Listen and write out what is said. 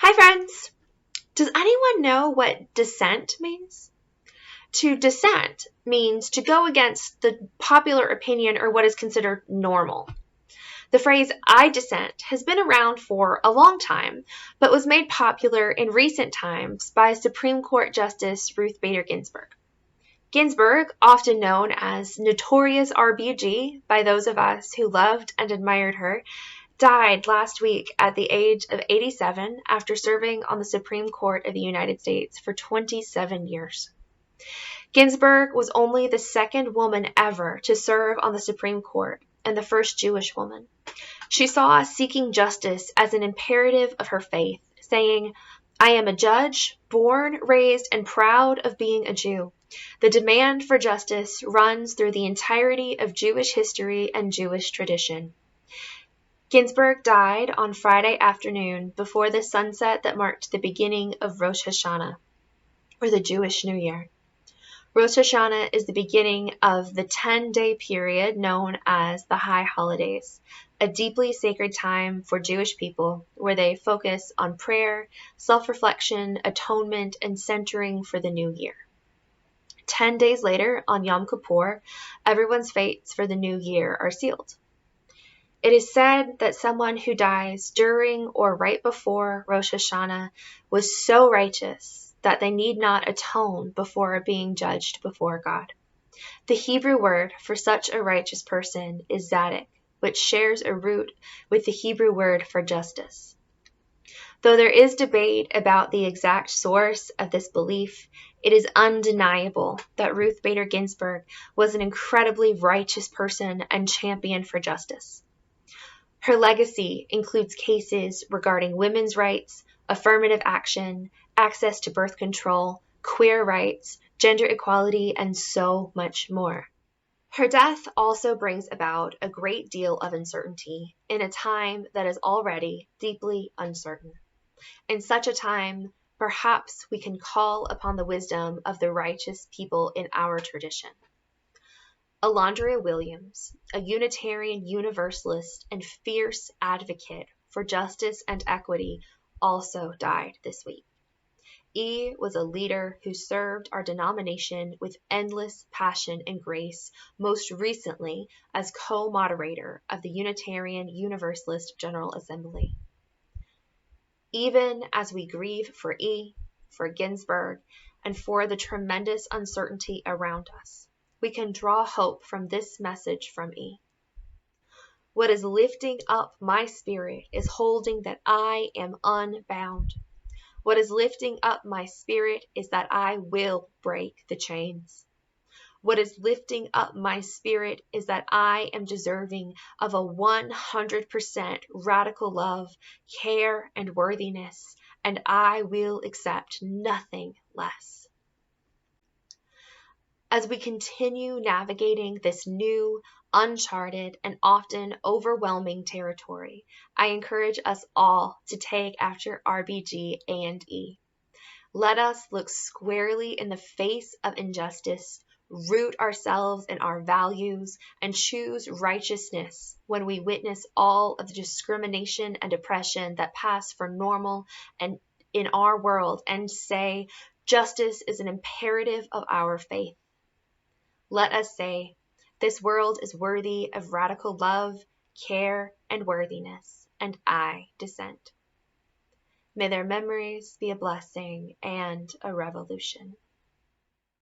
Hi friends! Does anyone know what dissent means? To dissent means to go against the popular opinion or what is considered normal. The phrase I dissent has been around for a long time, but was made popular in recent times by Supreme Court Justice Ruth Bader Ginsburg. Ginsburg, often known as Notorious RBG by those of us who loved and admired her, died last week at the age of 87 after serving on the Supreme Court of the United States for 27 years. Ginsburg was only the second woman ever to serve on the Supreme Court and the first Jewish woman. She saw seeking justice as an imperative of her faith, saying, "I am a judge, born, raised, and proud of being a Jew. The demand for justice runs through the entirety of Jewish history and Jewish tradition." Ginsburg died on Friday afternoon before the sunset that marked the beginning of Rosh Hashanah, or the Jewish New Year. Rosh Hashanah is the beginning of the 10-day period known as the High Holidays, a deeply sacred time for Jewish people where they focus on prayer, self-reflection, atonement, and centering for the new year. 10 days later, on Yom Kippur, everyone's fates for the new year are sealed. It is said that someone who dies during or right before Rosh Hashanah was so righteous that they need not atone before being judged before God. The Hebrew word for such a righteous person is tzaddik, which shares a root with the Hebrew word for justice. Though there is debate about the exact source of this belief, it is undeniable that Ruth Bader Ginsburg was an incredibly righteous person and champion for justice. Her legacy includes cases regarding women's rights, affirmative action, access to birth control, queer rights, gender equality, and so much more. Her death also brings about a great deal of uncertainty in a time that is already deeply uncertain. In such a time, perhaps we can call upon the wisdom of the righteous people in our tradition. Eleanor Williams, a Unitarian Universalist and fierce advocate for justice and equity, also died this week. E was a leader who served our denomination with endless passion and grace, most recently as co-moderator of the Unitarian Universalist General Assembly. Even as we grieve for E, for Ginsburg, and for the tremendous uncertainty around us, we can draw hope from this message from E. What is lifting up my spirit is holding that I am unbound. What is lifting up my spirit is that I will break the chains. What is lifting up my spirit is that I am deserving of a 100% radical love, care, and worthiness, and I will accept nothing less. As we continue navigating this new, uncharted, and often overwhelming territory, I encourage us all to take after RBG and E. Let us look squarely in the face of injustice, root ourselves in our values, and choose righteousness when we witness all of the discrimination and oppression that pass for normal and in our world, and say, justice is an imperative of our faith. Let us say, this world is worthy of radical love, care, and worthiness, and I dissent. May their memories be a blessing and a revolution.